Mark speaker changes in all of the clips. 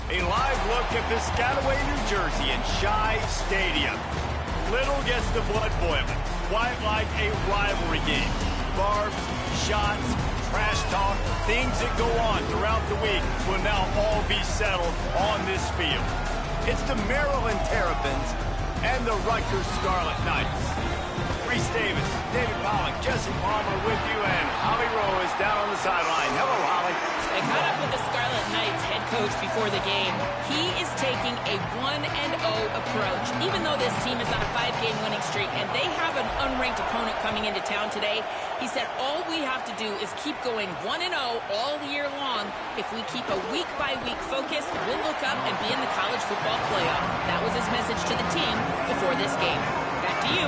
Speaker 1: A live look at the Piscataway, New Jersey and Shai Stadium. Little gets the blood boiling, quite like a rivalry game. Barbs, shots, trash talk, things that go on throughout the week will now all be settled on this field. It's the Maryland Terrapins and the Rutgers Scarlet Knights. Reese Davis, David Pollock, Jesse Palmer with you, and Holly Rowe is down on the sideline. Hello, Holly.
Speaker 2: I caught up with the Scarlet Knights head coach before the game. He is taking a 1-0 approach, even though this team is on a 5-game winning streak and they have an unranked opponent coming into town today. He said all we have to do is keep going 1-0 all year long. If we keep a week-by-week focus, we'll look up and be in the college football playoff. That was his message to the team before this game. Back to you.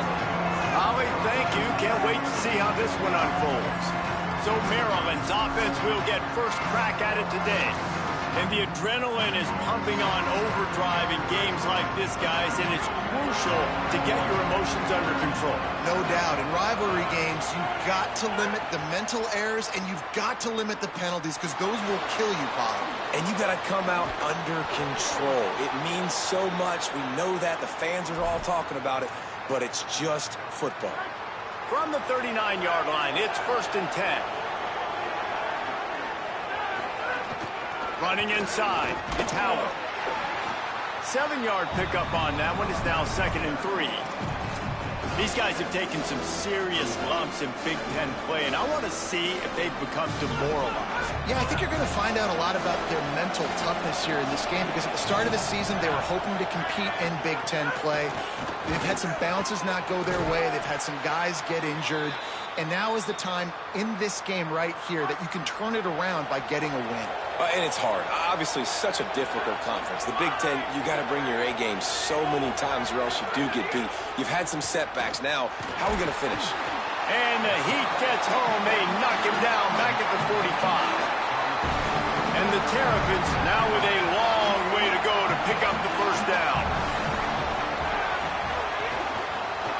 Speaker 1: Holly, thank you. Can't wait to see how this one unfolds. So Maryland's offense will get first crack at it today. And the adrenaline is pumping on overdrive in games like this, guys, and it's crucial to get your emotions under control.
Speaker 3: No doubt. In rivalry games, you've got to limit the mental errors and you've got to limit the penalties because those will kill you, Paul.
Speaker 4: And you got to come out under control. It means so much. We know that. The fans are all talking about it. But it's just football.
Speaker 1: From the 39-yard line, it's 1st and 10. Running inside, it's Howard. 7-yard pickup on that one is now 2nd and 3. These guys have taken some serious lumps in Big Ten play, and I want to see if they've become demoralized.
Speaker 3: Yeah, I think you're going to find out a lot about their mental toughness here in this game because at the start of the season, they were hoping to compete in Big Ten play. They've had some bounces not go their way. They've had some guys get injured. And now is the time in this game right here that you can turn it around by getting a win.
Speaker 4: And it's hard. Obviously, such a difficult conference. The Big Ten, you got to bring your A game so many times or else you do get beat. You've had some setbacks. Now, how are we going to finish?
Speaker 1: And the Heat gets home. They knock him down back at the 45. And the Terrapins now with a long way to go to pick up the first down.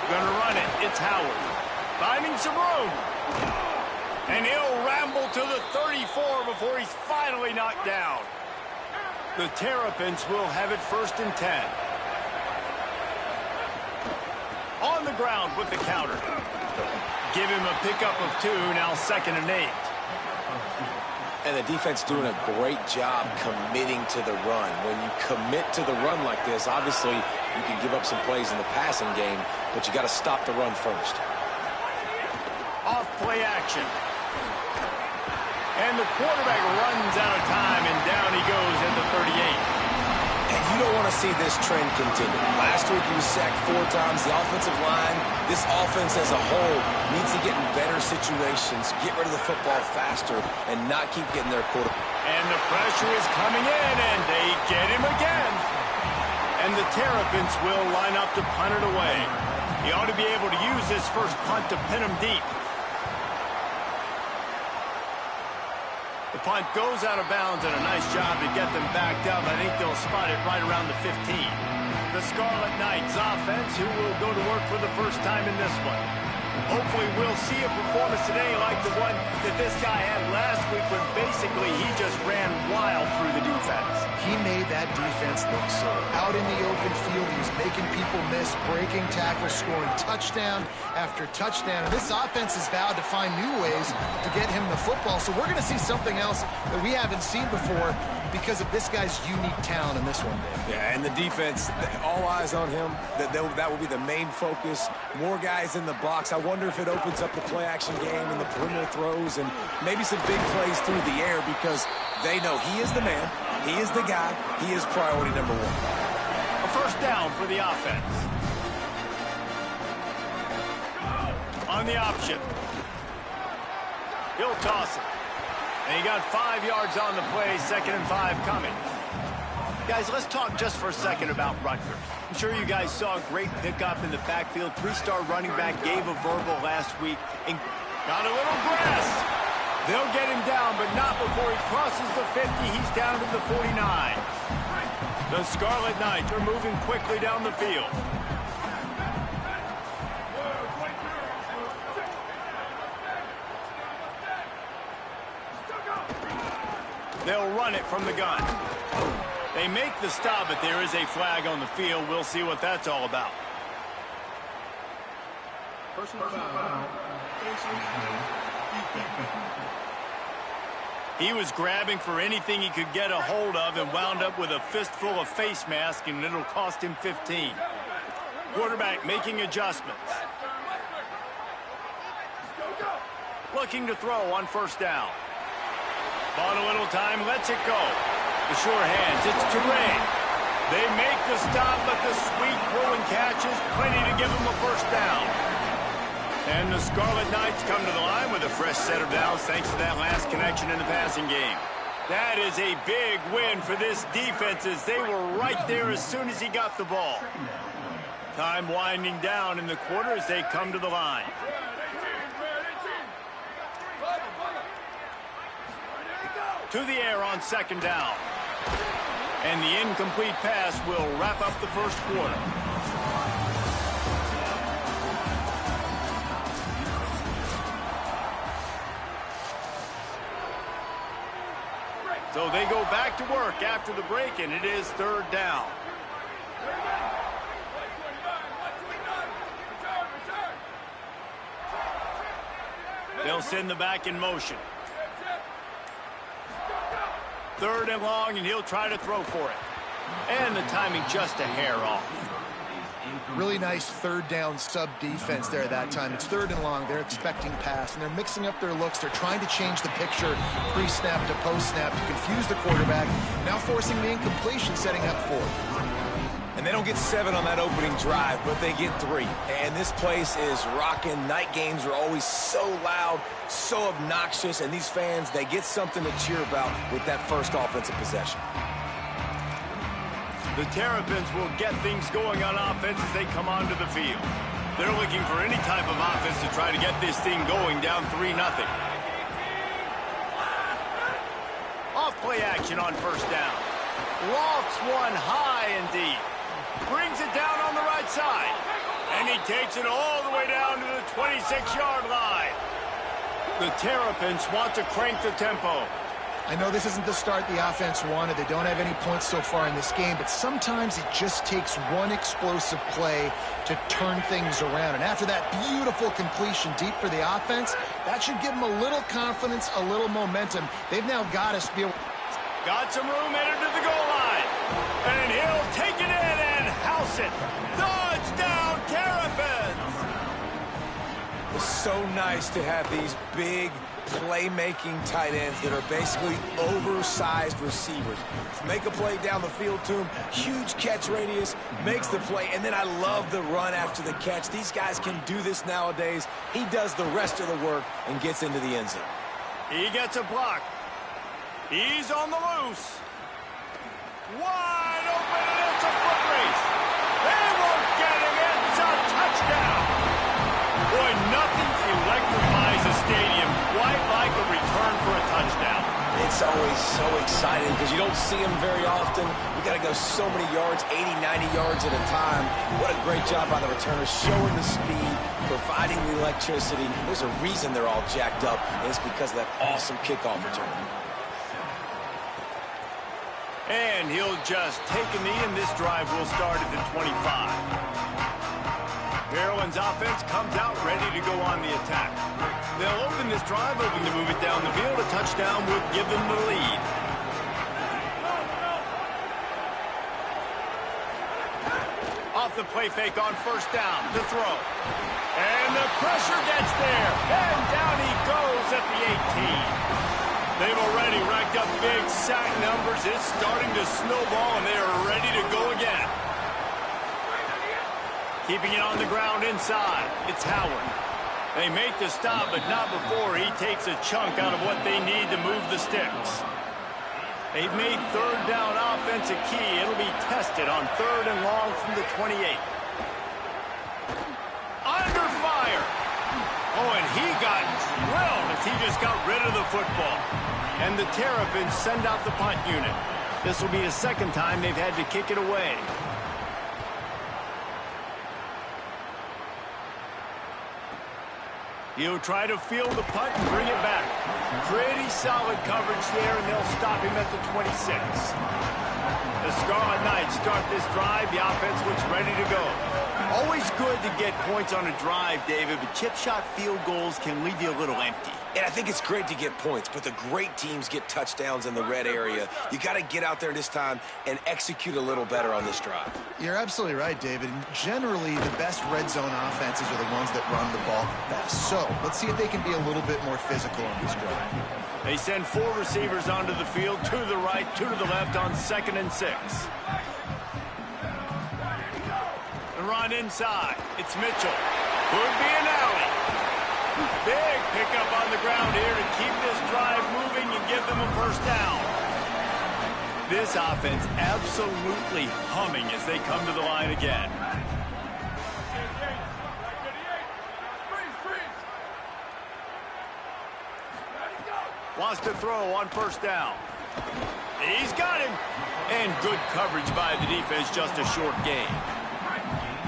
Speaker 1: Gonna run it. It's Howard. Finding some room. And he'll ramble to the 34 before he's finally knocked down. The Terrapins will have it 1st and 10. On the ground with the counter. Give him a pickup of 2, now 2nd and 8.
Speaker 4: And the defense doing a great job committing to the run. When you commit to the run like this, obviously you can give up some plays in the passing game, but you got to stop the run first.
Speaker 1: Off play action. And the quarterback runs out of time, and down he goes at the 38.
Speaker 4: And you don't want to see this trend continue. Last week he was sacked 4 times. The offensive line, this offense as a whole, needs to get in better situations, get rid of the football faster, and not keep getting their quarterback.
Speaker 1: And the pressure is coming in, and they get him again. And the Terrapins will line up to punt it away. He ought to be able to use this first punt to pin him deep. The punt goes out of bounds, and a nice job to get them backed up. I think they'll spot it right around the 15. The Scarlet Knights offense, who will go to work for the first time in this one. Hopefully we'll see a performance today like the one that this guy had last week when basically he just ran wild through the defense.
Speaker 3: He made that defense look silly. Out in the open field, he was making people miss, breaking tackles, scoring touchdown after touchdown. And this offense has vowed to find new ways to get him the football. So we're going to see something else that we haven't seen before because of this guy's unique talent in this one.
Speaker 4: Yeah, and the defense, all eyes on him. That will be the main focus. More guys in the box. I wonder if it opens up the play-action game and the perimeter throws and maybe some big plays through the air because they know he is the man, he is the guy, he is priority number 1.
Speaker 1: A first down for the offense. On the option. He'll toss it. And he got 5 yards on the play, 2nd and 5 coming. Guys, let's talk just for a second about Rutgers. I'm sure you guys saw a great pickup in the backfield. 3-star running back gave a verbal last week and got a little grass. They'll get him down, but not before he crosses the 50. He's down to the 49. The Scarlet Knights are moving quickly down the field. They'll run it from the gun. They make the stop, but there is a flag on the field. We'll see what that's all about. He was grabbing for anything he could get a hold of and wound up with a fistful of face mask, and it'll cost him 15. Quarterback making adjustments. Looking to throw on first down. Bought a little time, lets it go. The sure hands, it's Terrain. They make the stop, but the sweet rolling catch is plenty to give them a first down. And the Scarlet Knights come to the line with a fresh set of downs thanks to that last connection in the passing game. That is a big win for this defense as they were right there as soon as he got the ball. Time winding down in the quarter as they come to the line. To the air on second down. And the incomplete pass will wrap up the first quarter. So they go back to work after the break, and it is third down. They'll send the back in motion. Third and long, and he'll try to throw for it. And the timing just a hair off.
Speaker 3: Really nice third down sub defense there that time. It's third and long. They're expecting pass, and they're mixing up their looks. They're trying to change the picture pre-snap to post-snap to confuse the quarterback, now forcing the incompletion, setting up fourth.
Speaker 4: And they don't get 7 on that opening drive, but they get 3. And this place is rocking. Night games are always so loud, so obnoxious, and these fans, they get something to cheer about with that first offensive possession.
Speaker 1: The Terrapins will get things going on offense as they come onto the field. They're looking for any type of offense to try to get this thing going down 3-0. Off play action on first down. Lofts one high and deep. Brings it down on the right side. And he takes it all the way down to the 26-yard line. The Terrapins want to crank the tempo.
Speaker 3: I know this isn't the start the offense wanted. They don't have any points so far in this game, but sometimes it just takes one explosive play to turn things around. And after that beautiful completion deep for the offense, that should give them a little confidence, a little momentum. They've now got to be able...
Speaker 1: Got some room headed to the goal line. And he'll take it in and house it. Touchdown, Terrapins!
Speaker 4: It's so nice to have these big playmaking tight ends that are basically oversized receivers. Make a play down the field to him, huge catch radius, makes the play, and then I love the run after the catch. These guys can do this nowadays. He does the rest of the work and gets into the end zone.
Speaker 1: He gets a block. He's on the loose. Wide open, and it's a foot race. They won't get him. It's a touchdown. Boy, nothing electrifies a stadium quite like a return for a touchdown.
Speaker 4: It's always so exciting because you don't see them very often. You got to go so many yards, 80, 90 yards at a time. What a great job by the returners, showing the speed, providing the electricity. There's a reason they're all jacked up, and it's because of that awesome kickoff return.
Speaker 1: And he'll just take a knee, and this drive will start at the 25. Maryland's offense comes out ready to go on the attack. They'll open this drive, hoping to move it down the field. A touchdown would give them the lead. Off the play fake on first down to throw. And the pressure gets there. And down he goes at the 18. They've already racked up big sack numbers. It's starting to snowball, and they are ready to go again. Keeping it on the ground inside. It's Howard. They make the stop, but not before he takes a chunk out of what they need to move the sticks. They've made third down offense a key. It'll be tested on third and long from the 28. Under fire. Oh, and he got drilled as he just got rid of the football. And the Terrapins send out the punt unit. This will be the second time they've had to kick it away. He'll try to field the punt and bring it back. Pretty solid coverage there, and they'll stop him at the 26. The Scarlet Knights start this drive. The offense looks ready to go. Always good to get points on a drive, David, but chip shot field goals can leave you a little empty.
Speaker 4: And I think it's great to get points, but the great teams get touchdowns in the red area. You got to get out there this time and execute a little better on this drive.
Speaker 3: You're absolutely right, David. And generally, the best red zone offenses are the ones that run the ball best. So let's see if they can be a little bit more physical on this drive.
Speaker 1: They send 4 receivers onto the field, 2 to the right, 2 to the left on 2nd and 6. The run inside. It's Mitchell. Could be an alley. Big pickup on the ground here to keep this drive moving and give them a first down. This offense absolutely humming as they come to the line again. Wants to throw on first down. He's got him. And good coverage by the defense, just a short gain.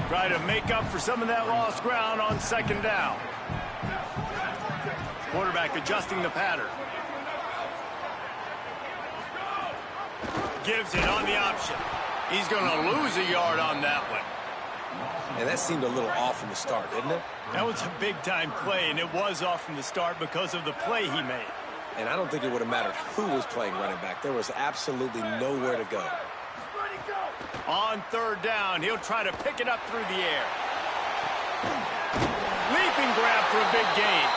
Speaker 1: Try to make up for some of that lost ground on 2nd down. Quarterback adjusting the pattern. Gives it on the option. He's going to lose a yard on that one.
Speaker 4: And that seemed a little off from the start, didn't it?
Speaker 1: That was a big-time play, and it was off from the start because of the play he made.
Speaker 4: And I don't think it would have mattered who was playing running back. There was absolutely nowhere to go.
Speaker 1: On 3rd down, he'll try to pick it up through the air. Leaping grab for a big gain.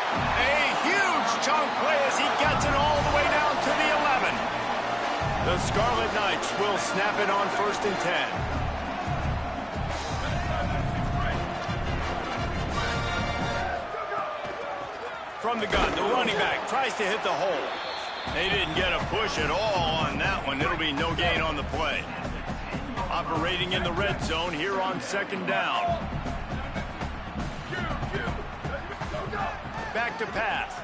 Speaker 1: A huge chunk play as he gets it all the way down to the 11. The Scarlet Knights will snap it on 1st and 10. From the gun, the running back tries to hit the hole. They didn't get a push at all on that one. It'll be no gain on the play. Operating in the red zone here on 2nd down. Back to pass.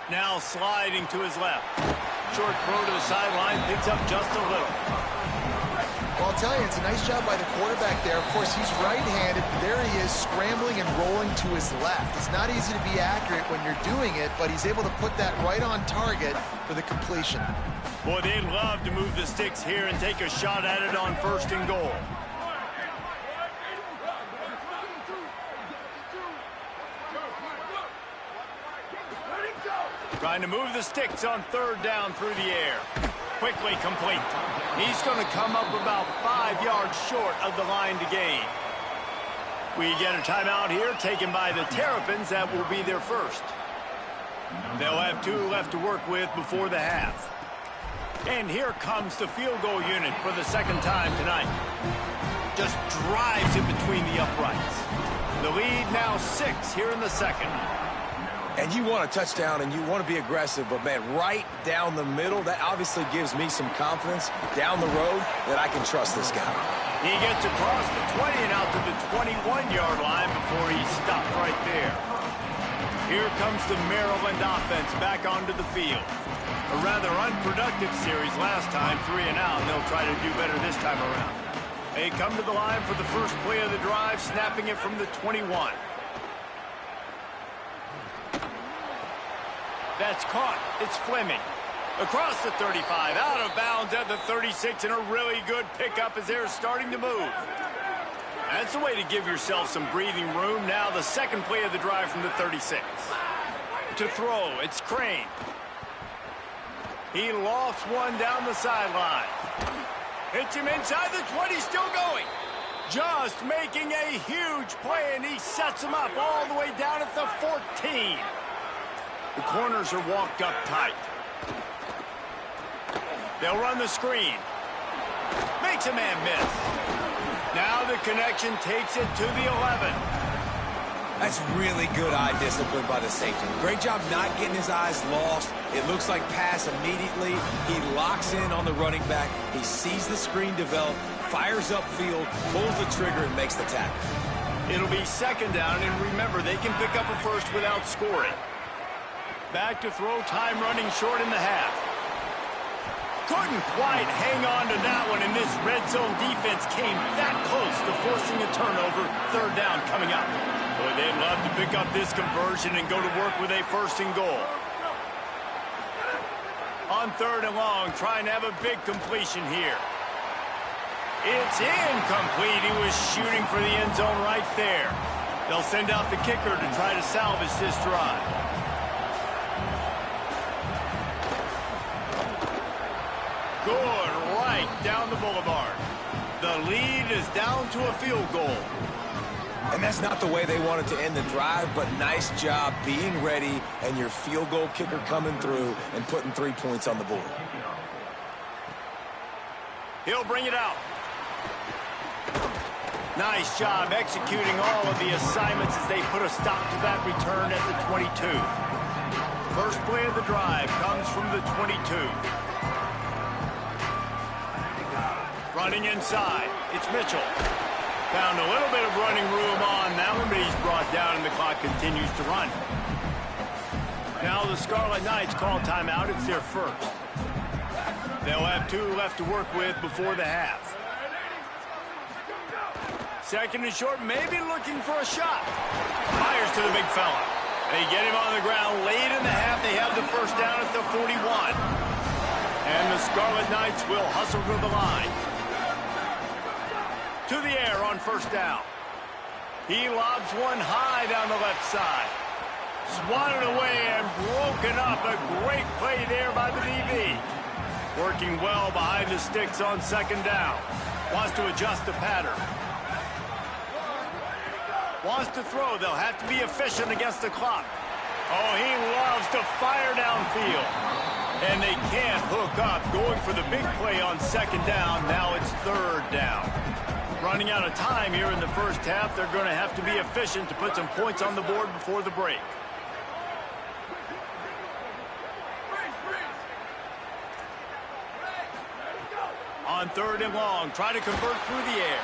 Speaker 1: Now sliding to his left. Short throw to the sideline, picks up just a little.
Speaker 3: Well, I'll tell you, it's a nice job by the quarterback there. Of course, he's right-handed. There he is, scrambling and rolling to his left. It's not easy to be accurate when you're doing it, but he's able to put that right on target for the completion.
Speaker 1: Boy, they'd love to move the sticks here and take a shot at it on 1st and goal. Trying to move the sticks on 3rd down through the air. Quickly complete. He's going to come up about 5 yards short of the line to gain. We get a timeout here taken by the Terrapins. That will be their first. They'll have 2 left to work with before the half. And here comes the field goal unit for the 2nd time tonight. Just drives it between the uprights. The lead now 6 here in the 2nd.
Speaker 4: And you want a touchdown and you want to be aggressive, but, man, right down the middle, that obviously gives me some confidence down the road that I can trust this guy.
Speaker 1: He gets across the 20 and out to the 21-yard line before he stopped right there. Here comes the Maryland offense back onto the field. A rather unproductive series last time, 3 and out, and they'll try to do better this time around. They come to the line for the first play of the drive, snapping it from the 21. That's caught. It's Fleming. Across the 35, out of bounds at the 36, and a really good pickup as they're starting to move. That's the way to give yourself some breathing room. Now the 2nd play of the drive from the 36. To throw, it's Crane. He lofts one down the sideline. Hits him inside the 20, still going. Just making a huge play, and he sets him up all the way down at the 14. The corners are walked up tight. They'll run the screen. Makes a man miss. Now the connection takes it to the 11.
Speaker 4: That's really good eye discipline by the safety. Great job not getting his eyes lost. It looks like pass immediately. He locks in on the running back. He sees the screen develop, fires upfield, pulls the trigger, and makes the tackle.
Speaker 1: It'll be 2nd down, and remember, they can pick up a first without scoring. Back to throw, time running short in the half. Couldn't quite hang on to that one, and this red zone defense came that close to forcing a turnover. 3rd down coming up. Boy, they'd love to pick up this conversion and go to work with a first and goal. On 3rd and long, trying to have a big completion here. It's incomplete. He was shooting for the end zone right there. They'll send out the kicker to try to salvage this drive. Good, right down the boulevard. The lead is down to a field goal.
Speaker 4: And that's not the way they wanted to end the drive, but nice job being ready and your field goal kicker coming through and putting 3 points on the board.
Speaker 1: He'll bring it out. Nice job executing all of the assignments as they put a stop to that return at the 22. First play of the drive comes from the 22. Running inside, it's Mitchell. Found a little bit of running room on that one, but he's brought down and the clock continues to run. Now the Scarlet Knights call timeout. It's their first. They'll have 2 left to work with before the half. Second and short, maybe looking for a shot. Fires to the big fella. They get him on the ground late in the half. They have the first down at the 41. And the Scarlet Knights will hustle to the line. To the air on first down. He lobs one high down the left side. Swatted away and broken up. A great play there by the DB. Working well behind the sticks on second down. Wants to adjust the pattern. Wants to throw. They'll have to be efficient against the clock. Oh, he loves to fire downfield. And they can't hook up. Going for the big play on second down. Now it's third down. Running out of time here in the first half. They're going to have to be efficient to put some points on the board before the break. On 3rd and long, try to convert through the air.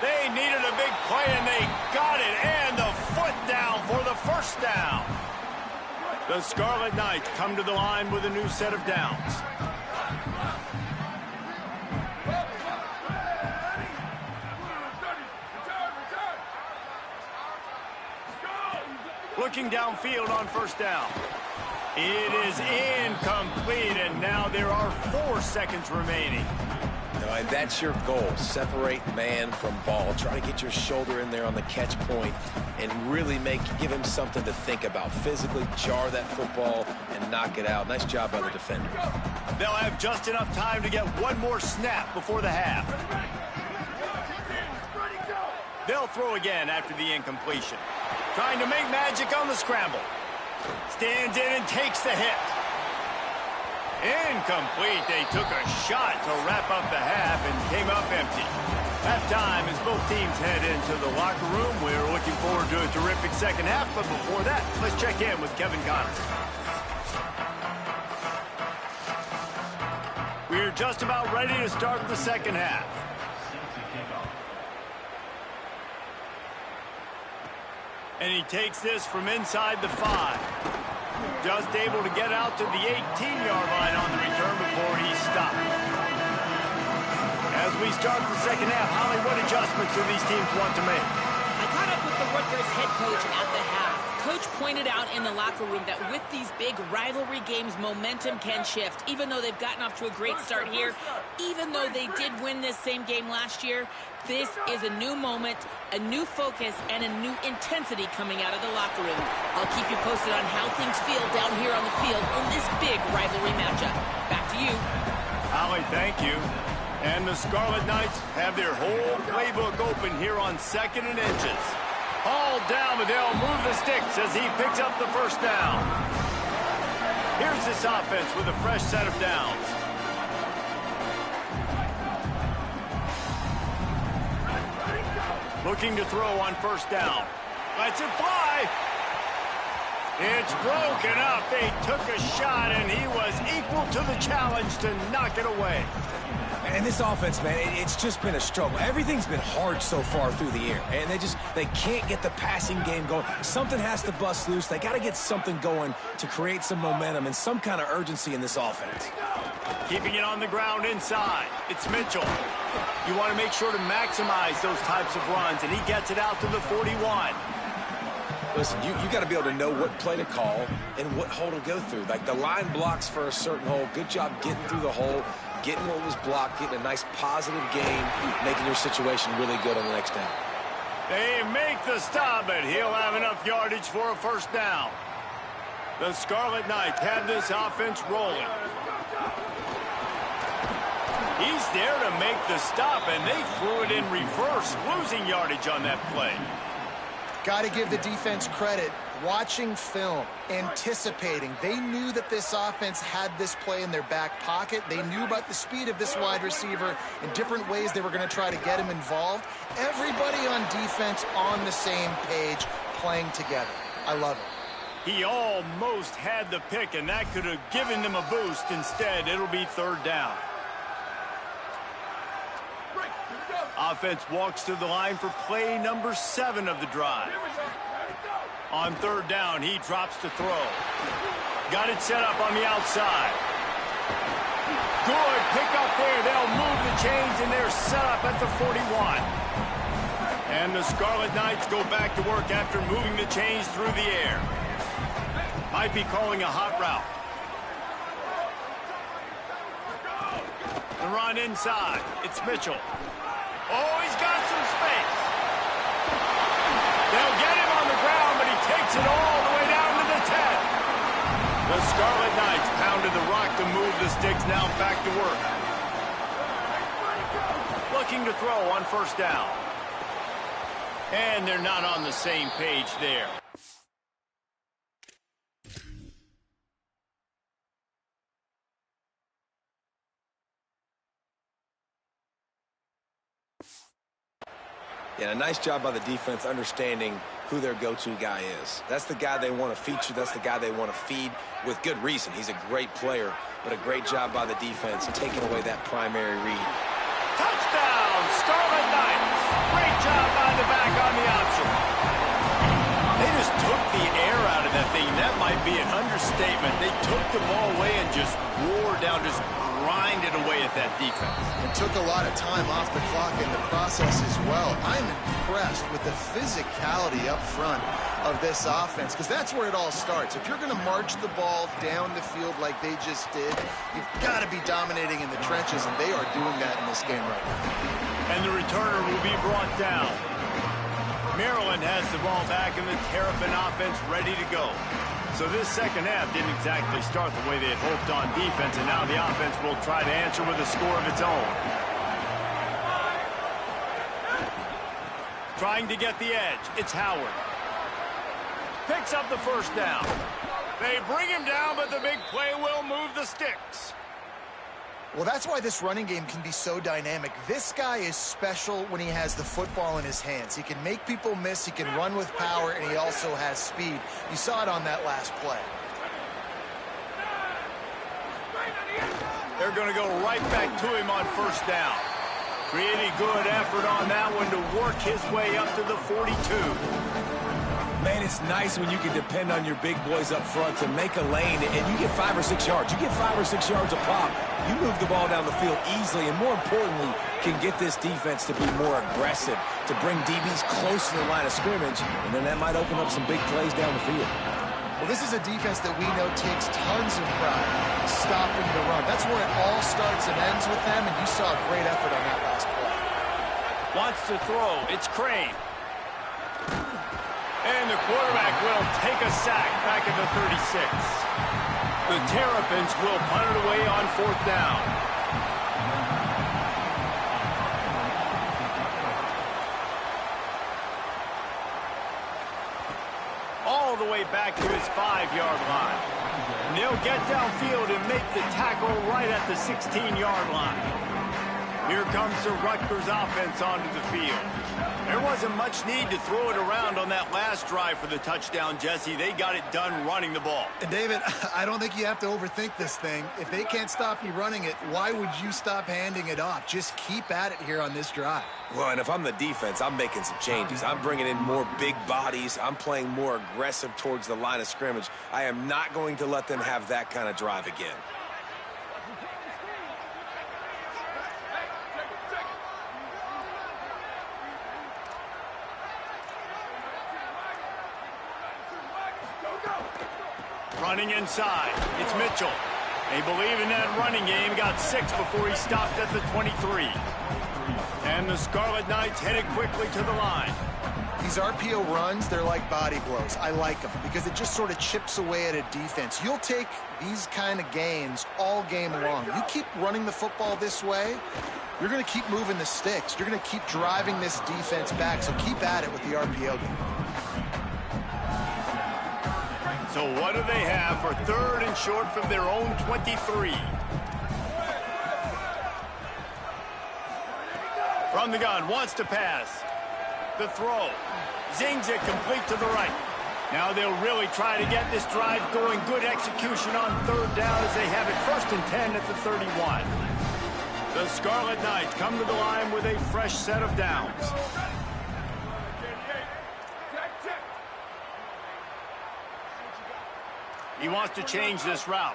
Speaker 1: They needed a big play, and they got it. And the foot down for the first down. The Scarlet Knights come to the line with a new set of downs. Looking downfield on first down. It is incomplete, and now there are 4 seconds remaining.
Speaker 4: And that's your goal. Separate man from ball. Try to get your shoulder in there on the catch point and really give him something to think about. Physically jar that football and knock it out. Nice job by the defender.
Speaker 1: They'll have just enough time to get one more snap before the half. They'll throw again after the incompletion. Trying to make magic on the scramble. Stands in and takes the hit. Incomplete. They took a shot to wrap up the half and came up empty. Halftime as both teams head into the locker room. We're looking forward to a terrific second half, but before that, let's check in with Kevin Connors. We're just about ready to start the second half. And he takes this from inside the 5. Just able to get out to the 18-yard line on the return before he stopped. As we start the second half, Holly, what adjustments do these teams want to make?
Speaker 2: I caught up with the Rutgers head coach at the half. Coach pointed out in the locker room that with these big rivalry games, momentum can shift. Even though they've gotten off to a great start here, even though they did win this same game last year, this is a new moment, a new focus, and a new intensity coming out of the locker room. I'll keep you posted on how things feel down here on the field in this big rivalry matchup. Back to you.
Speaker 1: Holly, thank you. And the Scarlet Knights have their whole playbook open here on 2nd and inches. Hauled down, but they'll move the sticks as he picks up the first down. Here's this offense with a fresh set of downs. Looking to throw on first down. Lets it fly. It's broken up. They took a shot, and he was equal to the challenge to knock it away.
Speaker 4: And this offense, man, it's just been a struggle. Everything's been hard so far through the air. And they can't get the passing game going. Something has to bust loose. They got to get something going to create some momentum and some kind of urgency in this offense.
Speaker 1: Keeping it on the ground inside. It's Mitchell. You want to make sure to maximize those types of runs, and he gets it out to the 41.
Speaker 4: Listen, you got to be able to know what play to call and what hole to go through. Like the line blocks for a certain hole. Good job getting through the hole, getting what was blocked, getting a nice positive gain, making your situation really good on the next down.
Speaker 1: They make the stop, and he'll have enough yardage for a first down. The Scarlet Knights have this offense rolling. He's there to make the stop, and they threw it in reverse, losing yardage on that play.
Speaker 3: Got to give the defense credit. Watching film, anticipating. They knew that this offense had this play in their back pocket. They knew about the speed of this wide receiver and different ways they were going to try to get him involved. Everybody on defense on the same page, playing together. I love it.
Speaker 1: He almost had the pick, and that could have given them a boost. Instead, it'll be third down. Offense walks to the line for play number 7 of the drive. On third down, he drops to throw. Got it set up on the outside. Good pick up there. They'll move the chains, and they're set up at the 41. And the Scarlet Knights go back to work after moving the chains through the air. Might be calling a hot route. The run inside. It's Mitchell. Oh, he's got some space. They'll get him on the ground, but he takes it all the way down to the 10. The Scarlet Knights pounded the rock to move the sticks, now back to work. Looking to throw on first down. And they're not on the same page there.
Speaker 4: Yeah, a nice job by the defense understanding who their go-to guy is. That's the guy they want to feature. That's the guy they want to feed with good reason. He's a great player, but a great job by the defense taking away that primary read.
Speaker 1: Touchdown, Scarlet Knights. Great job by the back on the option. They just took the air out of that thing. That might be an understatement. They took the ball away and just wore down, just grinded away at that defense.
Speaker 3: It took a lot of time off the clock in the process as well. I'm impressed with the physicality up front of this offense, because that's where it all starts. If you're going to march the ball down the field like they just did, you've got to be dominating in the trenches, and they are doing that in this game right now.
Speaker 1: And the returner will be brought down. Maryland has the ball back, and the Terrapin offense ready to go. So this second half didn't exactly start the way they had hoped on defense, and now the offense will try to answer with a score of its own. Trying to get the edge. It's Howard. Picks up the first down. They bring him down, but the big play will move the sticks.
Speaker 3: Well, that's why this running game can be so dynamic. This guy is special when he has the football in his hands. He can make people miss, he can run with power, and he also has speed. You saw it on that last play.
Speaker 1: They're going to go right back to him on first down. Pretty good effort on that one to work his way up to the 42.
Speaker 4: Man, it's nice when you can depend on your big boys up front to make a lane, and you get 5 or 6 yards. You get 5 or 6 yards a pop. You move the ball down the field easily, and more importantly, can get this defense to be more aggressive, to bring DBs close to the line of scrimmage, and then that might open up some big plays down the field.
Speaker 3: Well, this is a defense that we know takes tons of pride stopping the run. That's where it all starts and ends with them, and you saw a great effort on that last play.
Speaker 1: Wants to throw. It's Crane. And the quarterback will take a sack back at the 36. The Terrapins will punt it away on fourth down. All the way back to his 5-yard line. And they'll get downfield and make the tackle right at the 16-yard line. Here comes the Rutgers offense onto the field. There wasn't much need to throw it around on that last drive for the touchdown, Jesse. They got it done running the ball.
Speaker 3: And David, I don't think you have to overthink this thing. If they can't stop you running it, why would you stop handing it off? Just keep at it here on this drive.
Speaker 4: Well, and if I'm the defense, I'm making some changes. I'm bringing in more big bodies. I'm playing more aggressive towards the line of scrimmage. I am not going to let them have that kind of drive again.
Speaker 1: Running inside, it's Mitchell. They believe in that running game. Got 6 before he stopped at the 23. And the Scarlet Knights headed quickly to the line.
Speaker 3: These RPO runs, they're like body blows. I like them because it just sort of chips away at a defense. You'll take these kind of gains all game long. You keep running the football this way, you're going to keep moving the sticks. You're going to keep driving this defense back, so keep at it with the RPO game.
Speaker 1: So what do they have for 3rd and short from their own 23? From the gun, wants to pass. The throw. Zings it complete to the right. Now they'll really try to get this drive going. Good execution on 3rd down as they have it 1st and 10 at the 31. The Scarlet Knights come to the line with a fresh set of downs. He wants to change this route.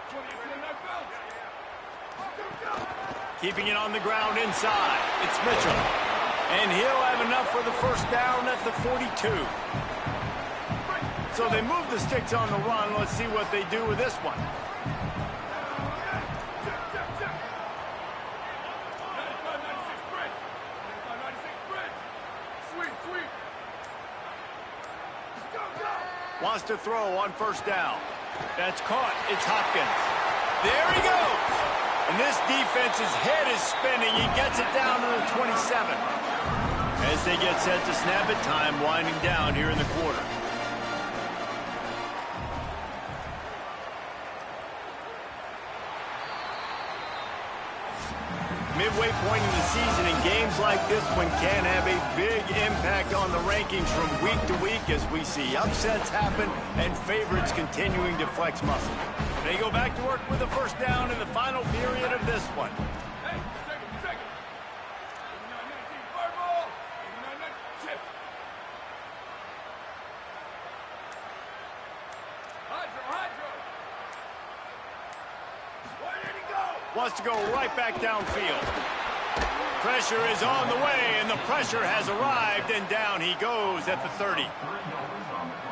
Speaker 1: Keeping it on the ground inside. It's Mitchell. And he'll have enough for the 1st down at the 42. So they move the sticks on the run. Let's see what they do with this one. Wants to throw on 1st down. That's caught. It's Hopkins. There he goes. And this defense's head is spinning. He gets it down to the 27. As they get set to snap it, time winding down here in the quarter. Midway point in the season, and games like this one can have a big impact on the rankings from week to week as we see upsets happen and favorites continuing to flex muscle. They go back to work with the 1st down in the final period of this one. Wants to go right back downfield. Pressure is on the way, and the pressure has arrived, and down he goes at the 30.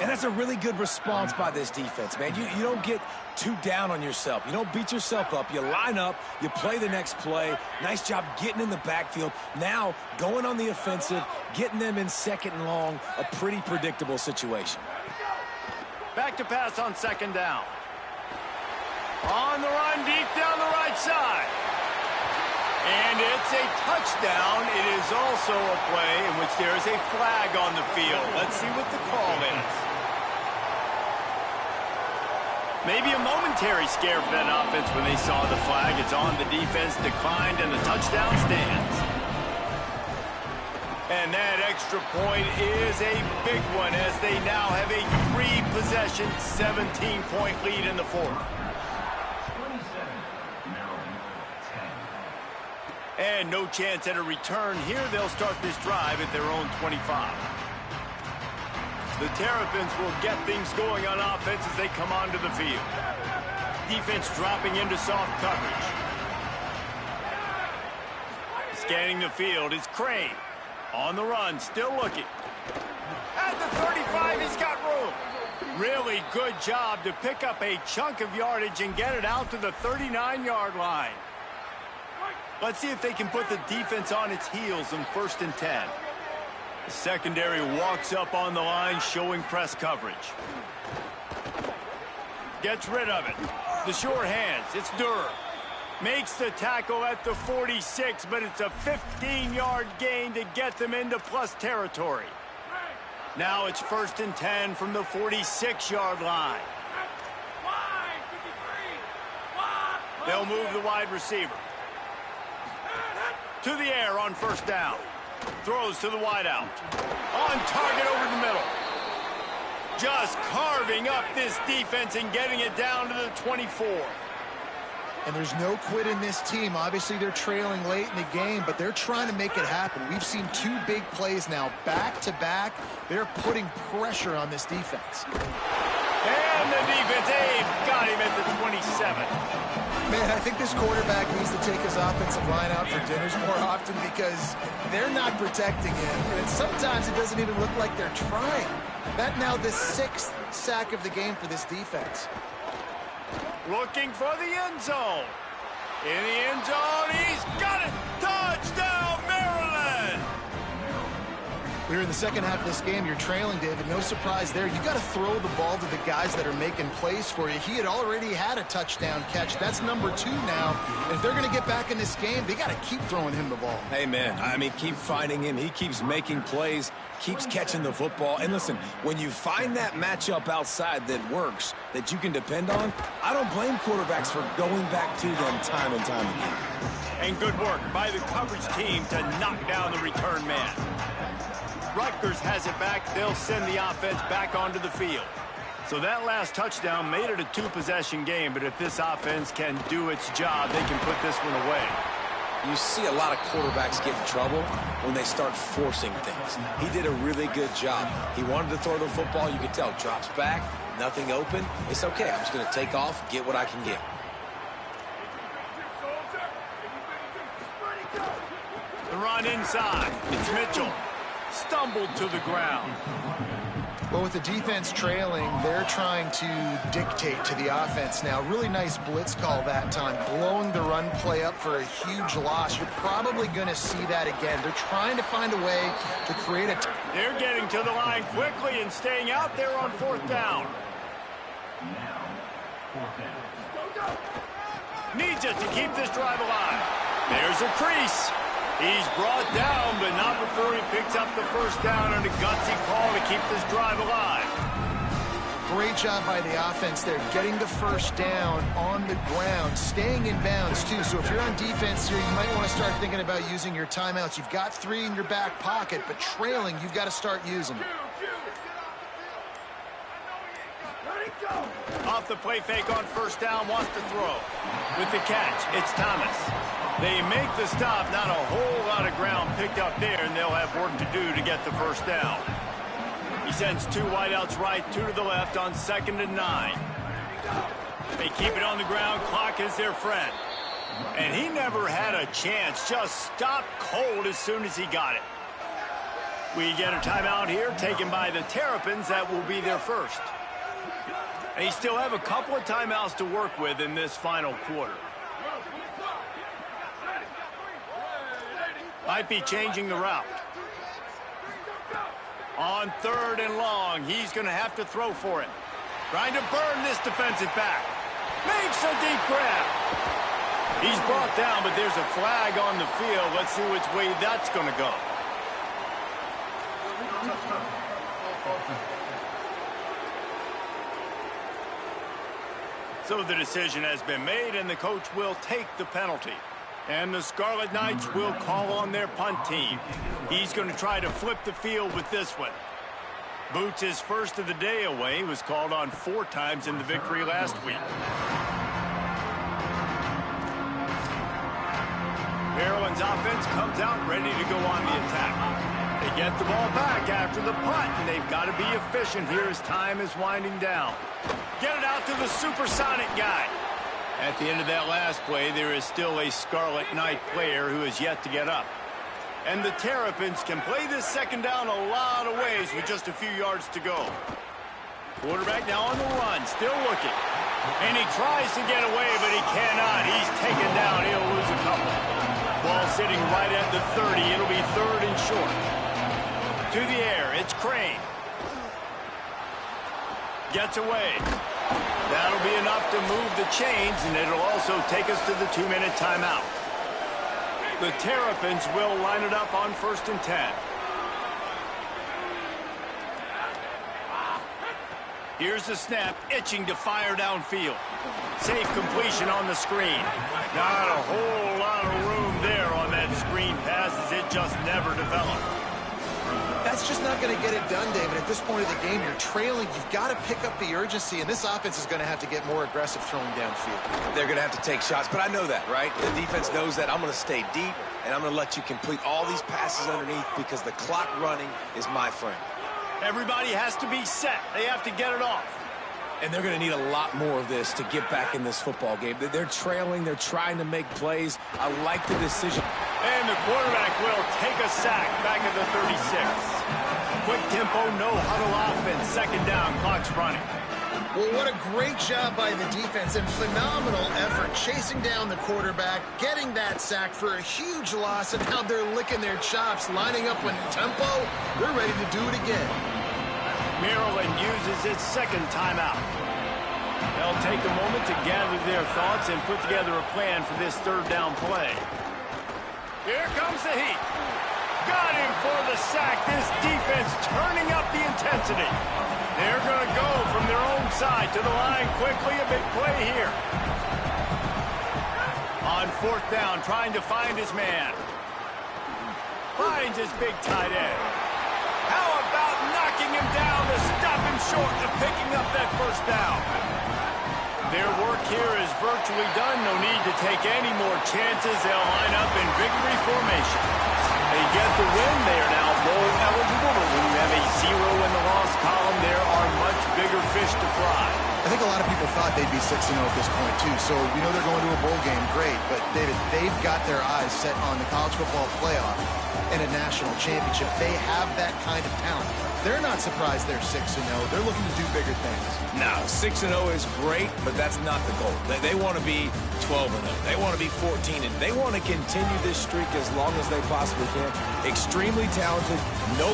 Speaker 4: And that's a really good response by this defense, man. You don't get too down on yourself. You don't beat yourself up. You line up, you play the next play. Nice job getting in the backfield. Now, going on the offensive, getting them in 2nd and long, a pretty predictable situation.
Speaker 1: Back to pass on 2nd down. On the run, deep down the right side. And it's a touchdown. It is also a play in which there is a flag on the field. Let's see what the call is. Maybe a momentary scare for that offense when they saw the flag. It's on, the defense declined, and the touchdown stands. And that extra point is a big one as they now have a 3-possession, 17-point lead in the 4th. And no chance at a return here. They'll start this drive at their own 25. The Terrapins will get things going on offense as they come onto the field. Defense dropping into soft coverage. Scanning the field is Crane. On the run, still looking. At the 35, he's got room. Really good job to pick up a chunk of yardage and get it out to the 39-yard line. Let's see if they can put the defense on its heels in 1st and 10. The secondary walks up on the line, showing press coverage. Gets rid of it. The sure hands. It's Durr. Makes the tackle at the 46, but it's a 15-yard gain to get them into plus territory. Now it's 1st and 10 from the 46-yard line. They'll move the wide receiver. To the air on 1st down. Throws to the wideout. On target over the middle. Just carving up this defense and getting it down to the 24.
Speaker 3: And there's no quit in this team. Obviously, they're trailing late in the game, but they're trying to make it happen. We've seen 2 big plays now, back-to-back. They're putting pressure on this defense.
Speaker 1: And the defense, got him at the 27.
Speaker 3: Man, I think this quarterback needs to take his offensive line out for dinners more often because they're not protecting him. And sometimes it doesn't even look like they're trying. That now the 6th sack of the game for this defense.
Speaker 1: Looking for the end zone. In the end zone, he's got it. Touchdown, Maryland!
Speaker 3: We're in the second half of this game. You're trailing, David. No surprise there. You got to throw the ball to the guys that are making plays for you. He had already had a touchdown catch. That's number 2 now. And if they're going to get back in this game, they got to keep throwing him the ball.
Speaker 4: Amen. I mean, keep finding him. He keeps making plays, keeps catching the football. And listen, when you find that matchup outside that works, that you can depend on, I don't blame quarterbacks for going back to them time and time again.
Speaker 1: And good work by the coverage team to knock down the return man. Rutgers has it back. They'll send the offense back onto the field. So that last touchdown made it a 2-possession game, but if this offense can do its job, they can put this one away.
Speaker 4: You see a lot of quarterbacks get in trouble when they start forcing things. He did a really good job. He wanted to throw the football. You could tell. Drops back, nothing open. It's okay. I'm just going to take off, get what I can get.
Speaker 1: The run inside. It's Mitchell. Stumbled to the ground.
Speaker 3: Well, with the defense trailing, they're trying to dictate to the offense now. Really nice blitz call that time, blowing the run play up for a huge loss. You're probably going to see that again. They're trying to find a way to create a...
Speaker 1: They're getting to the line quickly and staying out there on 4th down. Needs it to keep this drive alive. There's a crease. He's brought down, but not before he picks up the 1st down and a gutsy call to keep this drive alive.
Speaker 3: Great job by the offense there, getting the 1st down on the ground, staying in bounds, too. So if you're on defense here, you might want to start thinking about using your timeouts. You've got 3 in your back pocket, but trailing, you've got to start using them.
Speaker 1: Off the play fake on 1st down, wants to throw. With the catch, it's Thomas. They make the stop, not a whole lot of ground picked up there, and they'll have work to do to get the 1st down. He sends 2 wideouts right, 2 to the left on 2nd and 9. They keep it on the ground, clock is their friend. And he never had a chance, just stopped cold as soon as he got it. We get a timeout here, taken by the Terrapins. That will be their first. They still have a couple of timeouts to work with in this final quarter. Might be changing the route. On 3rd and long, he's going to have to throw for it. Trying to burn this defensive back. Makes a deep grab. He's brought down, but there's a flag on the field. Let's see which way that's going to go. So the decision has been made, and the coach will take the penalty. And the Scarlet Knights will call on their punt team. He's going to try to flip the field with this one. Boots, his first of the day away, was called on 4 times in the victory last week. Maryland's offense comes out ready to go on the attack. They get the ball back after the punt, and they've got to be efficient here as time is winding down. Get it out to the supersonic guy. At the end of that last play, there is still a Scarlet Knight player who is yet to get up. And the Terrapins can play this 2nd down a lot of ways with just a few yards to go. Quarterback now on the run, still looking. And he tries to get away, but he cannot. He's taken down. He'll lose a couple. Ball sitting right at the 30. It'll be 3rd and short. To the air, it's Crane. Gets away. That'll be enough to move the chains, and it'll also take us to the 2-minute timeout. The Terrapins will line it up on 1st and 10. Here's the snap, itching to fire downfield. Safe completion on the screen. Not a whole lot of room there on that screen pass, as it just never developed.
Speaker 3: That's just not going to get it done, David. At this point of the game, you're trailing. You've got to pick up the urgency, and this offense is going to have to get more aggressive throwing downfield.
Speaker 4: They're going to have to take shots, but I know that, right? The defense knows that. I'm going to stay deep, and I'm going to let you complete all these passes underneath because the clock running is my friend.
Speaker 1: Everybody has to be set. They have to get it off.
Speaker 4: And they're going to need a lot more of this to get back in this football game. They're trailing. They're trying to make plays. I like the decision.
Speaker 1: And the quarterback will take a sack back at the 36. Quick tempo, no huddle offense. 2nd down, clock's running.
Speaker 3: Well, what a great job by the defense and phenomenal effort chasing down the quarterback, getting that sack for a huge loss, and now they're licking their chops, lining up in tempo. They're ready to do it again.
Speaker 1: Maryland uses its second timeout. They'll take a moment to gather their thoughts and put together a plan for this third down play. Here comes the heat. Got him for the sack. This defense turning up the intensity. They're going to go from their own side to the line quickly. A big play here. On fourth down, trying to find his man. Finds his big tight end. How about knocking him down to stop him short of picking up that first down? Their work here is virtually done. No need to take any more chances. They'll line up in victory formation. They get the win. They are now bowl eligible, but when you have a 0 in the loss column, there are much bigger fish to fry.
Speaker 3: I think a lot of people thought they'd be 6-0 at this point, too. So we know they're going to a bowl game. Great. But, David, they've got their eyes set on the college football playoff and a national championship. They have that kind of talent. They're not surprised they're 6-0. They're looking to do bigger things.
Speaker 4: No, 6-0 is great, but that's not the goal. They want to be 12-0. They want to be 14-0. They want to continue this streak as long as they possibly can. Extremely talented. Nobody